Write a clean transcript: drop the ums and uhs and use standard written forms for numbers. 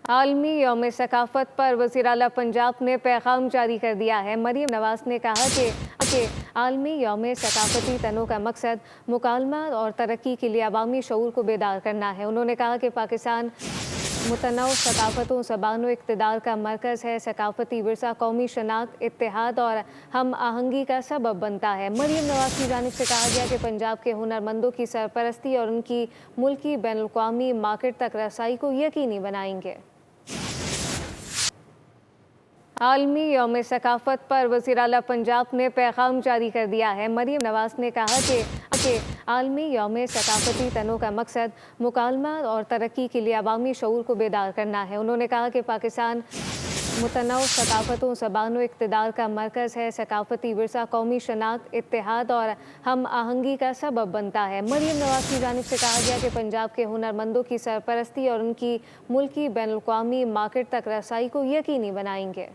आलमी यौम सकाफत पर वज़ीर आला पंजाब ने पैगाम जारी कर दिया है। मरीम नवाज ने कहा कि आलमी यौम सकाफती तनों का मकसद मुकालमा और तरक्की के लिए अवामी शऊर को बेदार करना है। उन्होंने कहा कि पाकिस्तान मुतनव्वि सकाफतों, ज़बानों, इक़्तिदार का मरकज़ है। सकाफती विरसा कौमी शनाख्त, इत्तेहाद और हम आहंगी का सबब बनता है। मरीम नवाज की जानिब से कहा गया कि पंजाब के हुनरमंदों की सरपरस्ती और उनकी मुल्की बैनुल-अक़वामी मार्केट तक रसाई को यकीनी बनाएंगे। आलमी यौम सकाफत पर वज़ीर आला पंजाब ने पैगाम जारी कर दिया है। मरीम नवाज ने कहा कि आलमी यौम सकाफती तनों का मकसद मुकालमा और तरक्की के लिए अवामी शऊर को बेदार करना है। उन्होंने कहा कि पाकिस्तान मुतनव्वि सकाफतों, ज़बानों, इक़्तिदार का मरकज़ है। सकाफती विरसा कौमी शनाख्त, इत्तेहाद और हम आहंगी का सबब बनता है। मरीम नवाज की जानिब से कहा गया कि पंजाब के हुनरमंदों की सरपरस्ती और उनकी मुल्की बैनुल-अक़वामी मार्केट तक रसाई को यकीनी बनाएंगे।